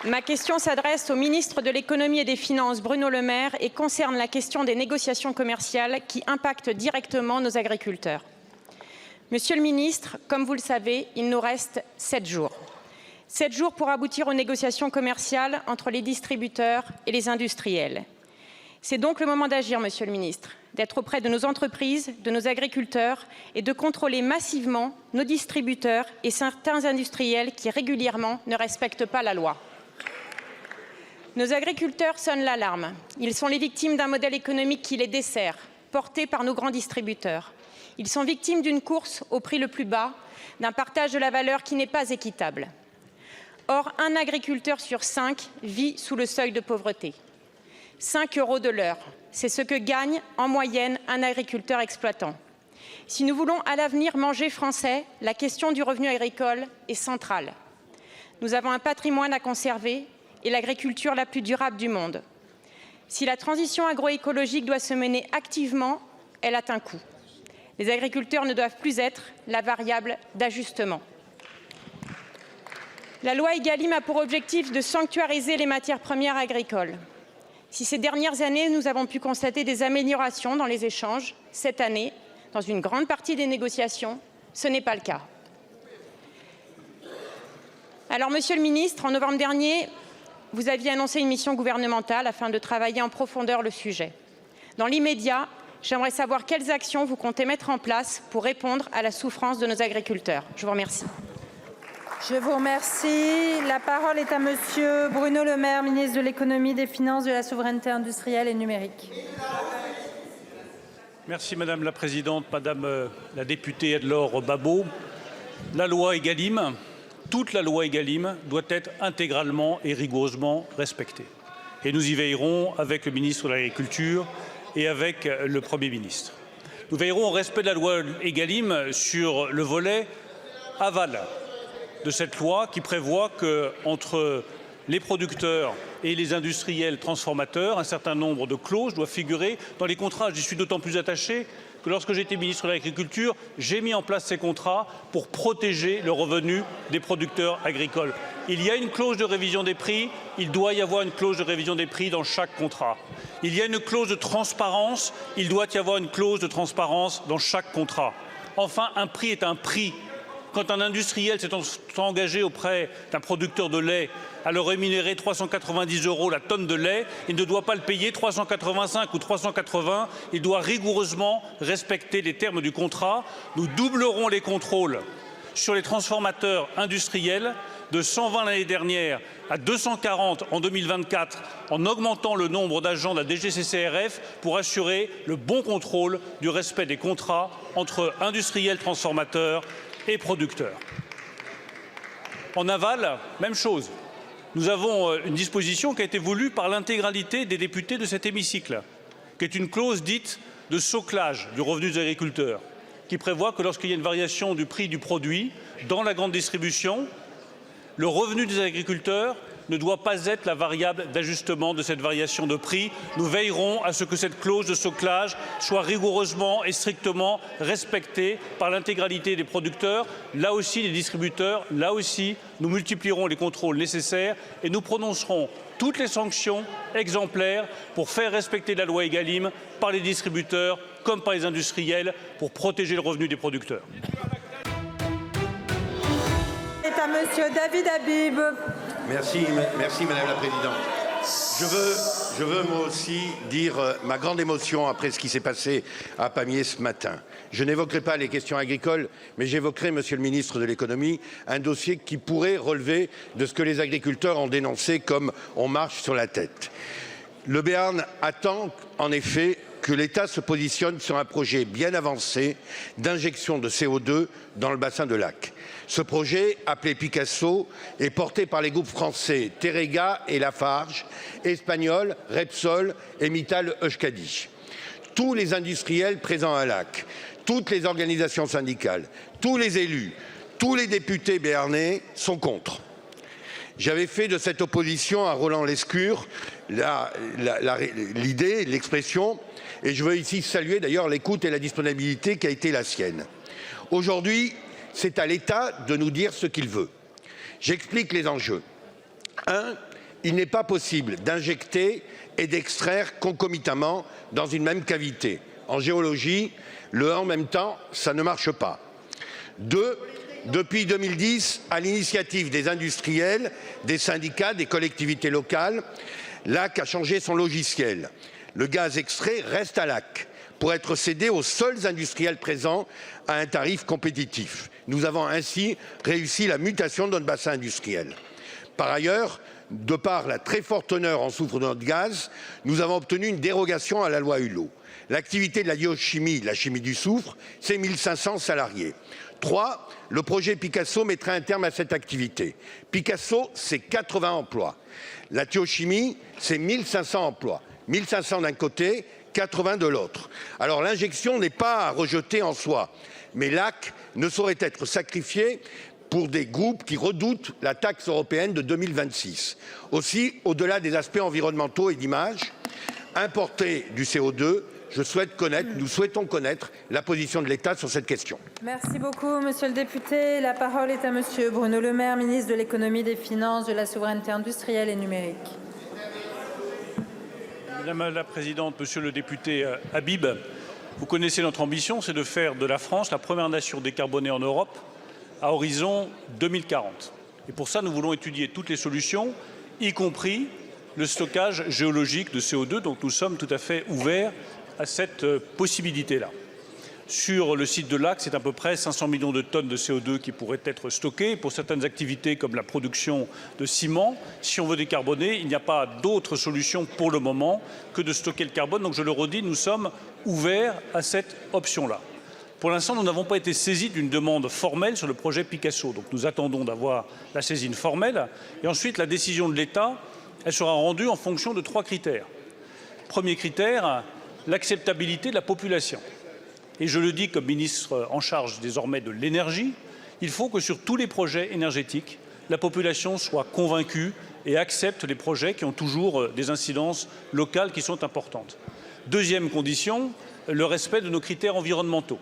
Ma question s'adresse au ministre de l'Économie et des Finances, Bruno Le Maire, et concerne la question des négociations commerciales qui impactent directement nos agriculteurs. Monsieur le ministre, comme vous le savez, il nous reste 7 jours. 7 jours pour aboutir aux négociations commerciales entre les distributeurs et les industriels. C'est donc le moment d'agir, monsieur le ministre, d'être auprès de nos entreprises, de nos agriculteurs et de contrôler massivement nos distributeurs et certains industriels qui régulièrement ne respectent pas la loi. Nos agriculteurs sonnent l'alarme. Ils sont les victimes d'un modèle économique qui les dessert, porté par nos grands distributeurs. Ils sont victimes d'une course au prix le plus bas, d'un partage de la valeur qui n'est pas équitable. Or, un agriculteur sur 5 vit sous le seuil de pauvreté. 5 € de l'heure, c'est ce que gagne en moyenne un agriculteur exploitant. Si nous voulons à l'avenir manger français, la question du revenu agricole est centrale. Nous avons un patrimoine à conserver et l'agriculture la plus durable du monde. Si la transition agroécologique doit se mener activement, elle a un coût. Les agriculteurs ne doivent plus être la variable d'ajustement. La loi Egalim a pour objectif de sanctuariser les matières premières agricoles. Si ces dernières années, nous avons pu constater des améliorations dans les échanges, cette année, dans une grande partie des négociations, ce n'est pas le cas. Alors, monsieur le ministre, en novembre dernier, vous aviez annoncé une mission gouvernementale afin de travailler en profondeur le sujet. Dans l'immédiat, j'aimerais savoir quelles actions vous comptez mettre en place pour répondre à la souffrance de nos agriculteurs. Je vous remercie. Je vous remercie. La parole est à monsieur Bruno Le Maire, ministre de l'Économie, des Finances, de la Souveraineté industrielle et numérique. Merci Madame la Présidente, Madame la députée Anne-Laure Babeau. La loi Egalim, toute la loi Egalim doit être intégralement et rigoureusement respectée. Et nous y veillerons avec le ministre de l'Agriculture et avec le Premier ministre. Nous veillerons au respect de la loi Egalim sur le volet aval de cette loi qui prévoit qu'entre les producteurs et les industriels transformateurs, un certain nombre de clauses doivent figurer dans les contrats. J'y suis d'autant plus attaché que lorsque j'étais ministre de l'Agriculture, j'ai mis en place ces contrats pour protéger le revenu des producteurs agricoles. Il y a une clause de révision des prix, il doit y avoir une clause de révision des prix dans chaque contrat. Il y a une clause de transparence, il doit y avoir une clause de transparence dans chaque contrat. Enfin, un prix est un prix. Quand un industriel s'est engagé auprès d'un producteur de lait à le rémunérer 390 € la tonne de lait, il ne doit pas le payer 385 ou 380, il doit rigoureusement respecter les termes du contrat. Nous doublerons les contrôles sur les transformateurs industriels de 120 l'année dernière à 240 en 2024 en augmentant le nombre d'agents de la DGCCRF pour assurer le bon contrôle du respect des contrats entre industriels transformateurs et producteurs. En aval, même chose. Nous avons une disposition qui a été voulue par l'intégralité des députés de cet hémicycle, qui est une clause dite de soclage du revenu des agriculteurs, qui prévoit que lorsqu'il y a une variation du prix du produit dans la grande distribution, le revenu des agriculteurs ne doit pas être la variable d'ajustement de cette variation de prix. Nous veillerons à ce que cette clause de soclage soit rigoureusement et strictement respectée par l'intégralité des producteurs, là aussi des distributeurs, là aussi nous multiplierons les contrôles nécessaires et nous prononcerons toutes les sanctions exemplaires pour faire respecter la loi Egalim par les distributeurs comme par les industriels pour protéger le revenu des producteurs. C'est à monsieur David Habib. Merci Madame la Présidente. Je veux moi aussi dire ma grande émotion après ce qui s'est passé à Pamiers ce matin. Je n'évoquerai pas les questions agricoles, mais j'évoquerai, Monsieur le Ministre de l'Économie, un dossier qui pourrait relever de ce que les agriculteurs ont dénoncé comme on marche sur la tête. Le Béarn attend en effet que l'État se positionne sur un projet bien avancé d'injection de CO2 dans le bassin de Lac. Ce projet, appelé Picasso, est porté par les groupes français Terega et Lafarge, espagnols Repsol et Mittal Euskadi. Tous les industriels présents à Lac, toutes les organisations syndicales, tous les élus, tous les députés béarnais sont contre. J'avais fait de cette opposition à Roland Lescure l'idée, l'expression, et je veux ici saluer d'ailleurs l'écoute et la disponibilité qui a été la sienne. Aujourd'hui, c'est à l'État de nous dire ce qu'il veut. J'explique les enjeux. 1. Il n'est pas possible d'injecter et d'extraire concomitamment dans une même cavité. En géologie, le en même temps, ça ne marche pas. 2. Depuis 2010, à l'initiative des industriels, des syndicats, des collectivités locales, Lac a changé son logiciel. Le gaz extrait reste à Lac pour être cédé aux seuls industriels présents à un tarif compétitif. Nous avons ainsi réussi la mutation de notre bassin industriel. Par ailleurs, de par la très forte teneur en soufre de notre gaz, nous avons obtenu une dérogation à la loi Hulot. L'activité de la biochimie, la chimie du soufre, c'est 1500 salariés. 3. Le projet Picasso mettra un terme à cette activité. Picasso, c'est 80 emplois. La thiochimie, c'est 1500 emplois. 1500 d'un côté, 80 de l'autre. Alors l'injection n'est pas à rejeter en soi, mais Lac ne saurait être sacrifié pour des groupes qui redoutent la taxe européenne de 2026. Aussi, au-delà des aspects environnementaux et d'image, importer du CO2, nous souhaitons connaître la position de l'État sur cette question. Merci beaucoup, monsieur le député. La parole est à monsieur Bruno Le Maire, ministre de l'Économie, des Finances, de la Souveraineté industrielle et numérique. Madame la Présidente, monsieur le député Habib, vous connaissez notre ambition, c'est de faire de la France la première nation décarbonée en Europe à horizon 2040. Et pour ça, nous voulons étudier toutes les solutions, y compris le stockage géologique de CO2, donc nous sommes tout à fait ouverts à cette possibilité-là. Sur le site de Lac, c'est à peu près 500 millions de tonnes de CO2 qui pourraient être stockées. Pour certaines activités comme la production de ciment, si on veut décarboner, il n'y a pas d'autre solution pour le moment que de stocker le carbone. Donc je le redis, nous sommes ouverts à cette option-là. Pour l'instant, nous n'avons pas été saisis d'une demande formelle sur le projet Picasso. Donc nous attendons d'avoir la saisine formelle. Et ensuite, la décision de l'État, elle sera rendue en fonction de 3 critères. Premier critère, l'acceptabilité de la population. Et je le dis comme ministre en charge désormais de l'énergie, il faut que sur tous les projets énergétiques, la population soit convaincue et accepte les projets qui ont toujours des incidences locales qui sont importantes. Deuxième condition, le respect de nos critères environnementaux.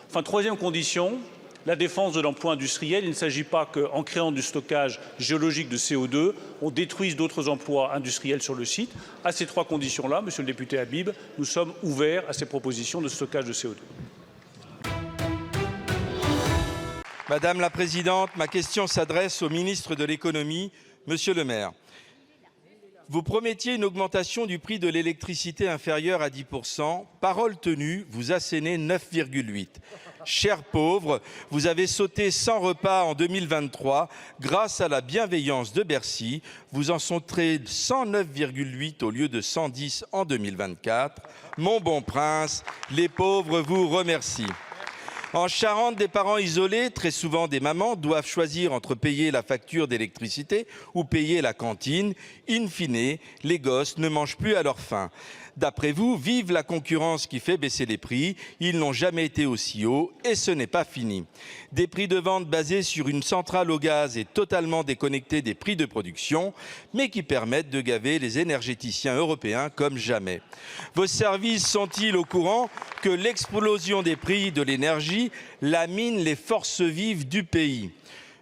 Enfin, troisième condition, la défense de l'emploi industriel. Il ne s'agit pas qu'en créant du stockage géologique de CO2, on détruise d'autres emplois industriels sur le site. À ces 3 conditions-là, monsieur le député Habib, nous sommes ouverts à ces propositions de stockage de CO2. Madame la Présidente, ma question s'adresse au ministre de l'Économie, monsieur Le Maire. Vous promettiez une augmentation du prix de l'électricité inférieure à 10%. Parole tenue, vous assénez 9,8. Chers pauvres, vous avez sauté 100 repas en 2023 grâce à la bienveillance de Bercy. Vous en sauterez 109,8 au lieu de 110 en 2024. Mon bon prince, les pauvres vous remercient. En Charente, des parents isolés, très souvent des mamans, doivent choisir entre payer la facture d'électricité ou payer la cantine. In fine, les gosses ne mangent plus à leur faim. D'après vous, vive la concurrence qui fait baisser les prix. Ils n'ont jamais été aussi hauts et ce n'est pas fini. Des prix de vente basés sur une centrale au gaz et totalement déconnectés des prix de production, mais qui permettent de gaver les énergéticiens européens comme jamais. Vos services sont-ils au courant que l'explosion des prix de l'énergie lamine les forces vives du pays ?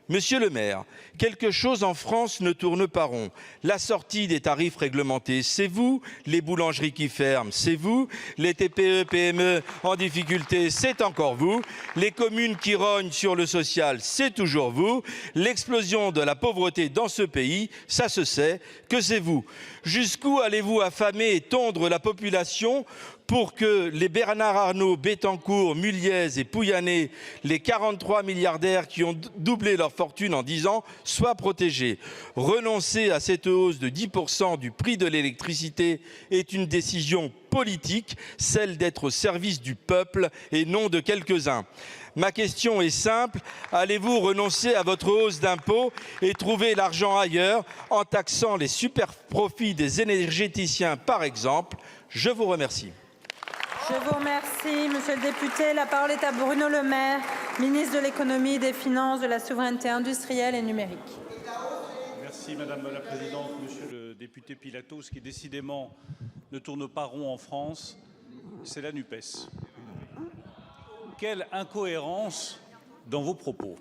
Monsieur le maire, quelque chose en France ne tourne pas rond. La sortie des tarifs réglementés, c'est vous. Les boulangeries qui ferment, c'est vous. Les TPE, PME en difficulté, c'est encore vous. Les communes qui rognent sur le social, c'est toujours vous. L'explosion de la pauvreté dans ce pays, ça se sait que c'est vous. Jusqu'où allez-vous affamer et tondre la population pour que les Bernard Arnault, Bettencourt, Muliez et Pouyanné, les 43 milliardaires qui ont doublé leur fortune en 10 ans, soient protégés. Renoncer à cette hausse de 10% du prix de l'électricité est une décision politique, celle d'être au service du peuple et non de quelques-uns. Ma question est simple, allez-vous renoncer à votre hausse d'impôts et trouver l'argent ailleurs en taxant les super profits des énergéticiens par exemple? Je vous remercie. Je vous remercie, monsieur le député. La parole est à Bruno Le Maire, ministre de l'économie, des finances, de la souveraineté industrielle et numérique. Merci Madame la Présidente, Monsieur le député Pilato. Ce qui décidément ne tourne pas rond en France, c'est la NUPES. Quelle incohérence dans vos propos.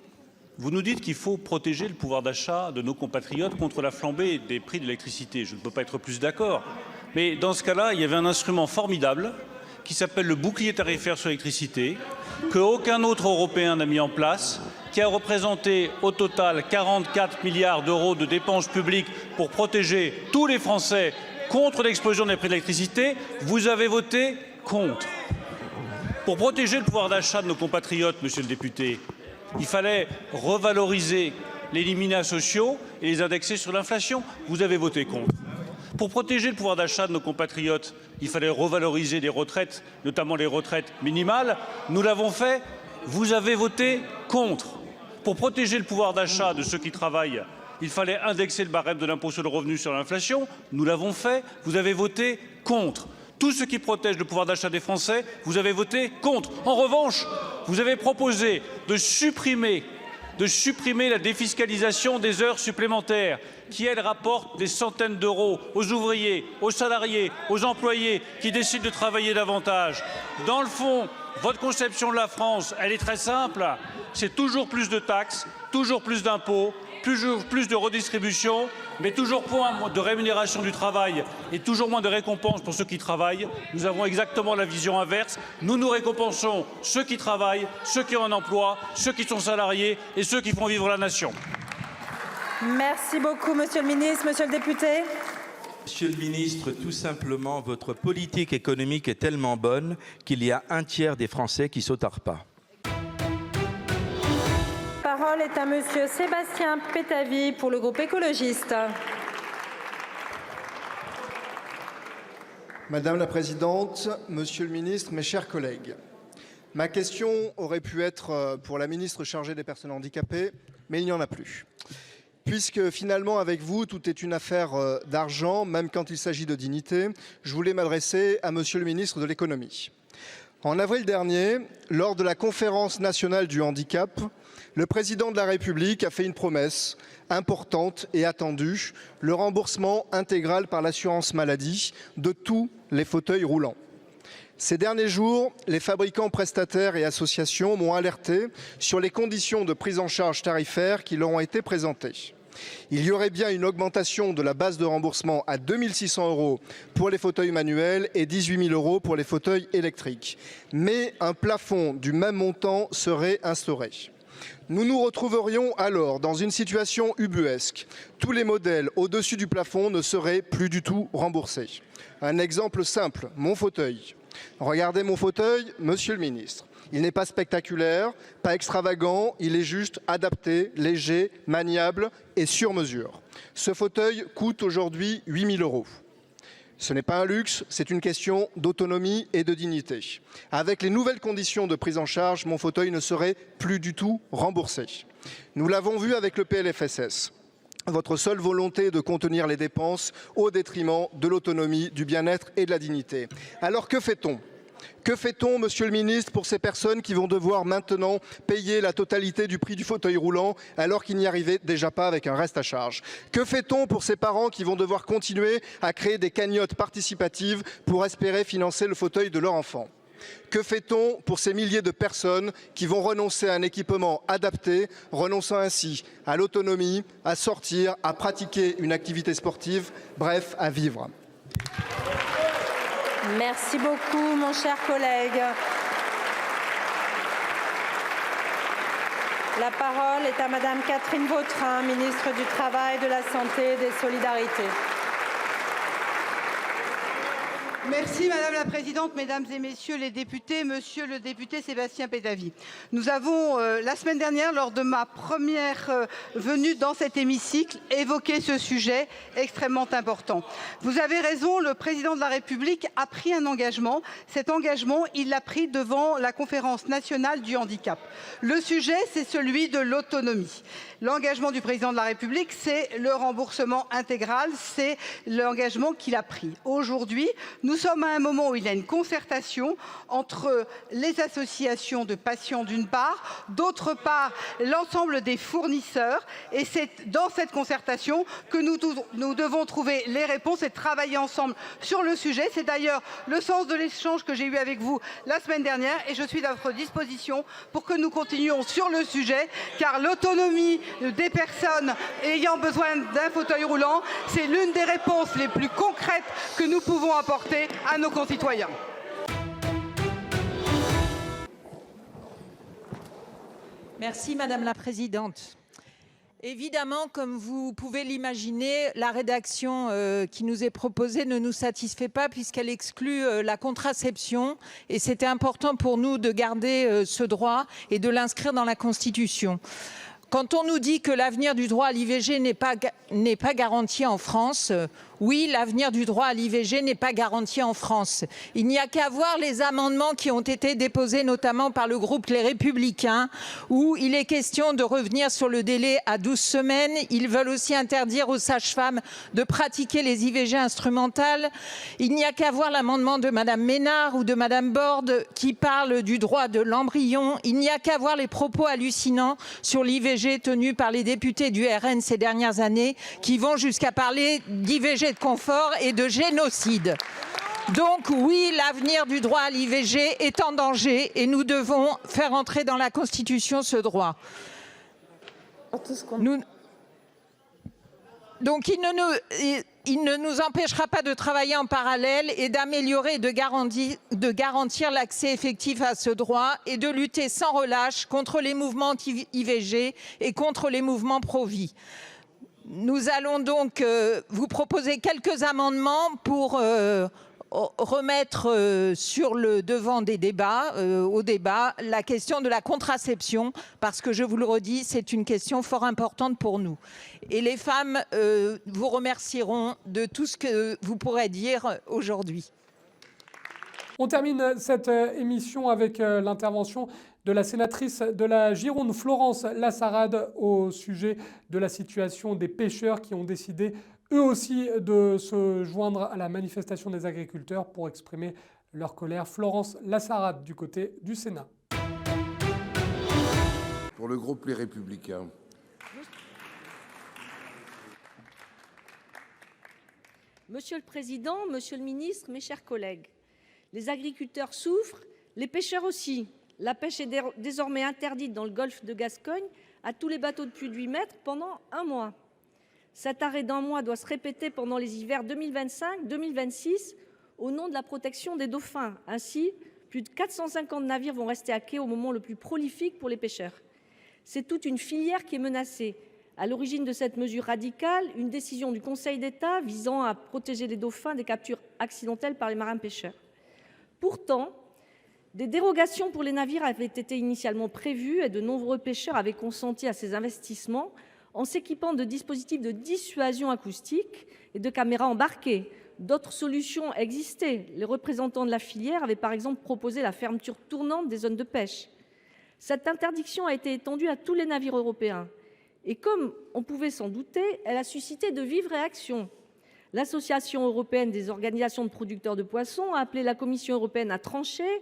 Vous nous dites qu'il faut protéger le pouvoir d'achat de nos compatriotes contre la flambée des prix de l'électricité. Je ne peux pas être plus d'accord. Mais dans ce cas-là, il y avait un instrument formidable qui s'appelle le bouclier tarifaire sur l'électricité, qu'aucun autre Européen n'a mis en place, qui a représenté au total 44 milliards d'euros de dépenses publiques pour protéger tous les Français contre l'explosion des prix de l'électricité. Vous avez voté contre. Pour protéger le pouvoir d'achat de nos compatriotes, monsieur le député, il fallait revaloriser les minima sociaux et les indexer sur l'inflation. Vous avez voté contre. Pour protéger le pouvoir d'achat de nos compatriotes, il fallait revaloriser les retraites, notamment les retraites minimales. Nous l'avons fait. Vous avez voté contre. Pour protéger le pouvoir d'achat de ceux qui travaillent, il fallait indexer le barème de l'impôt sur le revenu sur l'inflation. Nous l'avons fait. Vous avez voté contre. Tout ce qui protège le pouvoir d'achat des Français, vous avez voté contre. En revanche, vous avez proposé de supprimer la défiscalisation des heures supplémentaires qui, elle, rapporte des centaines d'euros aux ouvriers, aux salariés, aux employés qui décident de travailler davantage. Dans le fond, votre conception de la France, elle est très simple. C'est toujours plus de taxes, toujours plus d'impôts, toujours plus de redistribution, mais toujours moins de rémunération du travail et toujours moins de récompenses pour ceux qui travaillent. Nous avons exactement la vision inverse. Nous récompensons ceux qui travaillent, ceux qui ont un emploi, ceux qui sont salariés et ceux qui font vivre la nation. Merci beaucoup, monsieur le ministre. Monsieur le député. Monsieur le ministre, tout simplement, votre politique économique est tellement bonne qu'il y a un tiers des Français qui sautent à repas. La parole est à monsieur Sébastien Pétavy pour le groupe écologiste. Madame la Présidente, Monsieur le Ministre, mes chers collègues, ma question aurait pu être pour la ministre chargée des personnes handicapées, mais il n'y en a plus. Puisque finalement, avec vous, tout est une affaire d'argent, même quand il s'agit de dignité, je voulais m'adresser à Monsieur le ministre de l'Économie. En avril dernier, lors de la conférence nationale du handicap, le président de la République a fait une promesse importante et attendue, le remboursement intégral par l'assurance maladie de tous les fauteuils roulants. Ces derniers jours, les fabricants, prestataires et associations m'ont alerté sur les conditions de prise en charge tarifaire qui leur ont été présentées. Il y aurait bien une augmentation de la base de remboursement à 2 600 € pour les fauteuils manuels et 18 000 € pour les fauteuils électriques. Mais un plafond du même montant serait instauré. Nous nous retrouverions alors dans une situation ubuesque. Tous les modèles au-dessus du plafond ne seraient plus du tout remboursés. Un exemple simple, mon fauteuil. Regardez mon fauteuil, monsieur le ministre. Il n'est pas spectaculaire, pas extravagant, il est juste adapté, léger, maniable et sur mesure. Ce fauteuil coûte aujourd'hui 8 000 €. Ce n'est pas un luxe, c'est une question d'autonomie et de dignité. Avec les nouvelles conditions de prise en charge, mon fauteuil ne serait plus du tout remboursé. Nous l'avons vu avec le PLFSS. Votre seule volonté est de contenir les dépenses au détriment de l'autonomie, du bien-être et de la dignité. Alors que fait-on ? Que fait-on, monsieur le ministre, pour ces personnes qui vont devoir maintenant payer la totalité du prix du fauteuil roulant alors qu'ils n'y arrivaient déjà pas avec un reste à charge? Que fait-on pour ces parents qui vont devoir continuer à créer des cagnottes participatives pour espérer financer le fauteuil de leur enfant? Que fait-on pour ces milliers de personnes qui vont renoncer à un équipement adapté, renonçant ainsi à l'autonomie, à sortir, à pratiquer une activité sportive, bref, à vivre? Merci beaucoup, mon cher collègue. La parole est à Madame Catherine Vautrin, ministre du Travail, de la Santé et des Solidarités. Merci Madame la Présidente, Mesdames et Messieurs les députés, Monsieur le député Sébastien Pétavy. Nous avons, la semaine dernière, lors de ma première venue dans cet hémicycle, évoqué ce sujet extrêmement important. Vous avez raison, le Président de la République a pris un engagement. Cet engagement, il l'a pris devant la Conférence nationale du handicap. Le sujet, c'est celui de l'autonomie. L'engagement du Président de la République, c'est le remboursement intégral, c'est l'engagement qu'il a pris. Aujourd'hui, nous sommes à un moment où il y a une concertation entre les associations de patients d'une part, d'autre part l'ensemble des fournisseurs, et c'est dans cette concertation que nous devons trouver les réponses et travailler ensemble sur le sujet. C'est d'ailleurs le sens de l'échange que j'ai eu avec vous la semaine dernière et je suis à votre disposition pour que nous continuions sur le sujet, car l'autonomie des personnes ayant besoin d'un fauteuil roulant, c'est l'une des réponses les plus concrètes que nous pouvons apporter à nos concitoyens. Merci Madame la Présidente. Évidemment, comme vous pouvez l'imaginer, la rédaction qui nous est proposée ne nous satisfait pas puisqu'elle exclut la contraception et c'était important pour nous de garder ce droit et de l'inscrire dans la Constitution. Quand on nous dit que l'avenir du droit à l'IVG n'est pas garanti en France, oui, l'avenir du droit à l'IVG n'est pas garanti en France. Il n'y a qu'à voir les amendements qui ont été déposés notamment par le groupe Les Républicains où il est question de revenir sur le délai à 12 semaines. Ils veulent aussi interdire aux sages-femmes de pratiquer les IVG instrumentales. Il n'y a qu'à voir l'amendement de Madame Ménard ou de Madame Borde qui parle du droit de l'embryon. Il n'y a qu'à voir les propos hallucinants sur l'IVG tenus par les députés du RN ces dernières années qui vont jusqu'à parler d'IVG de confort et de génocide. Donc oui, l'avenir du droit à l'IVG est en danger et nous devons faire entrer dans la Constitution ce droit. Donc il ne nous empêchera pas de travailler en parallèle et d'améliorer et de garantir l'accès effectif à ce droit et de lutter sans relâche contre les mouvements anti-IVG et contre les mouvements pro-vie. Nous allons donc vous proposer quelques amendements pour remettre sur le devant des débats, au débat, la question de la contraception, parce que je vous le redis, c'est une question fort importante pour nous. Et les femmes vous remercieront de tout ce que vous pourrez dire aujourd'hui. On termine cette émission avec l'intervention de la sénatrice de la Gironde, Florence Lassarade, au sujet de la situation des pêcheurs qui ont décidé eux aussi de se joindre à la manifestation des agriculteurs pour exprimer leur colère. Florence Lassarade du côté du Sénat. Pour le groupe Les Républicains. Monsieur le Président, Monsieur le Ministre, mes chers collègues, les agriculteurs souffrent, les pêcheurs aussi. La pêche est désormais interdite dans le golfe de Gascogne à tous les bateaux de plus de 8 mètres pendant un mois. Cet arrêt d'un mois doit se répéter pendant les hivers 2025-2026 au nom de la protection des dauphins. Ainsi, plus de 450 navires vont rester à quai au moment le plus prolifique pour les pêcheurs. C'est toute une filière qui est menacée. À l'origine de cette mesure radicale, une décision du Conseil d'État visant à protéger les dauphins des captures accidentelles par les marins pêcheurs. Pourtant, des dérogations pour les navires avaient été initialement prévues et de nombreux pêcheurs avaient consenti à ces investissements en s'équipant de dispositifs de dissuasion acoustique et de caméras embarquées. D'autres solutions existaient. Les représentants de la filière avaient par exemple proposé la fermeture tournante des zones de pêche. Cette interdiction a été étendue à tous les navires européens. Et comme on pouvait s'en douter, elle a suscité de vives réactions. L'Association européenne des organisations de producteurs de poissons a appelé la Commission européenne à trancher,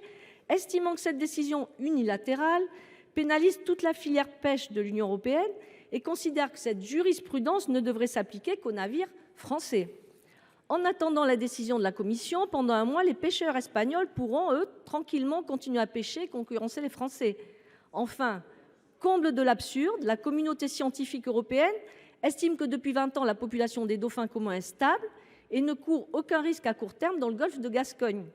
estimant que cette décision unilatérale pénalise toute la filière pêche de l'Union européenne et considère que cette jurisprudence ne devrait s'appliquer qu'aux navires français. En attendant la décision de la Commission, pendant un mois, les pêcheurs espagnols pourront, eux, tranquillement continuer à pêcher et concurrencer les Français. Enfin, comble de l'absurde, la communauté scientifique européenne estime que depuis 20 ans, la population des dauphins communs est stable et ne court aucun risque à court terme dans le golfe de Gascogne.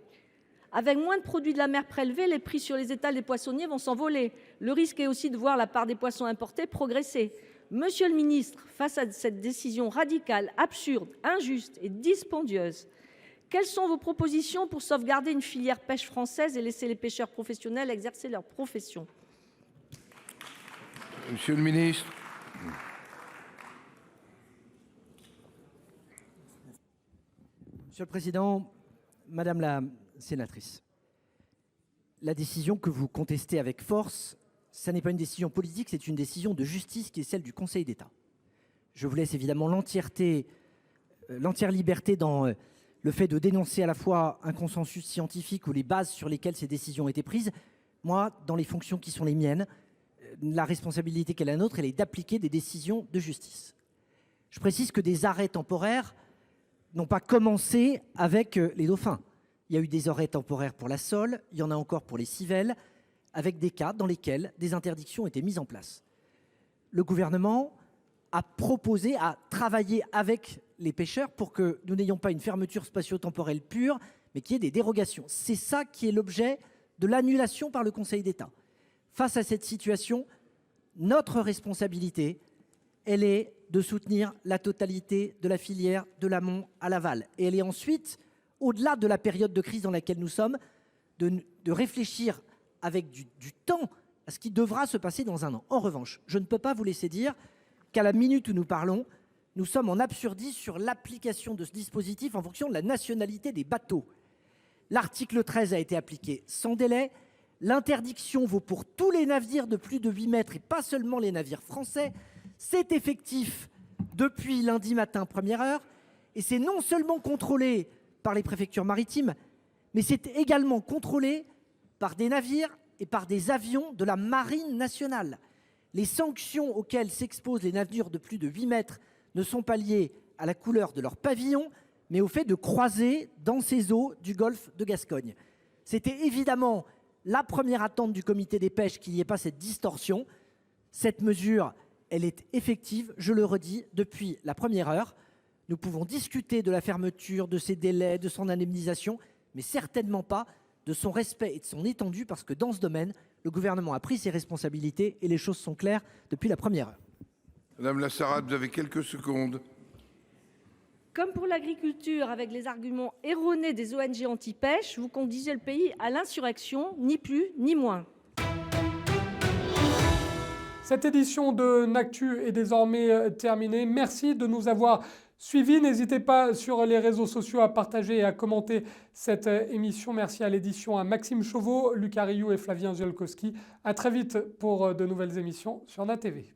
Avec moins de produits de la mer prélevés, les prix sur les étals des poissonniers vont s'envoler. Le risque est aussi de voir la part des poissons importés progresser. Monsieur le ministre, face à cette décision radicale, absurde, injuste et dispendieuse, quelles sont vos propositions pour sauvegarder une filière pêche française et laisser les pêcheurs professionnels exercer leur profession ? Monsieur le ministre. Monsieur le Président, Madame la sénatrice, la décision que vous contestez avec force, ça n'est pas une décision politique, c'est une décision de justice qui est celle du Conseil d'État. Je vous laisse évidemment l'entière liberté dans le fait de dénoncer à la fois un consensus scientifique ou les bases sur lesquelles ces décisions ont été prises. Moi, dans les fonctions qui sont les miennes, la responsabilité qu'elle est la nôtre, elle est d'appliquer des décisions de justice. Je précise que des arrêts temporaires n'ont pas commencé avec les dauphins. Il y a eu des arrêts temporaires pour la sole, il y en a encore pour les civelles, avec des cas dans lesquels des interdictions étaient mises en place. Le gouvernement a proposé, a travaillé avec les pêcheurs pour que nous n'ayons pas une fermeture spatio-temporelle pure, mais qu'il y ait des dérogations. C'est ça qui est l'objet de l'annulation par le Conseil d'État. Face à cette situation, notre responsabilité, elle est de soutenir la totalité de la filière de l'amont à l'aval. Et elle est ensuite, au-delà de la période de crise dans laquelle nous sommes, de réfléchir avec du temps à ce qui devra se passer dans un an. En revanche, je ne peux pas vous laisser dire qu'à la minute où nous parlons, nous sommes en absurdie sur l'application de ce dispositif en fonction de la nationalité des bateaux. L'article 13 a été appliqué sans délai. L'interdiction vaut pour tous les navires de plus de 8 mètres et pas seulement les navires français. C'est effectif depuis lundi matin, première heure. Et c'est non seulement contrôlé par les préfectures maritimes, mais c'est également contrôlé par des navires et par des avions de la Marine nationale. Les sanctions auxquelles s'exposent les navires de plus de 8 mètres ne sont pas liées à la couleur de leur pavillon, mais au fait de croiser dans ces eaux du golfe de Gascogne. C'était évidemment la première attente du comité des pêches qu'il n'y ait pas cette distorsion. Cette mesure, elle est effective, je le redis, depuis la première heure. Nous pouvons discuter de la fermeture, de ses délais, de son indemnisation, mais certainement pas de son respect et de son étendue, parce que dans ce domaine, le gouvernement a pris ses responsabilités et les choses sont claires depuis la première heure. Madame Lassarade, vous avez quelques secondes. Comme pour l'agriculture, avec les arguments erronés des ONG anti-pêche, vous conduisez le pays à l'insurrection, ni plus ni moins. Cette édition de N'Actu est désormais terminée. Merci de nous avoir suivis. N'hésitez pas sur les réseaux sociaux à partager et à commenter cette émission. Merci à l'édition à Maxime Chauveau, Lucas Rioux et Flavien Ziolkowski. À très vite pour de nouvelles émissions sur NATV.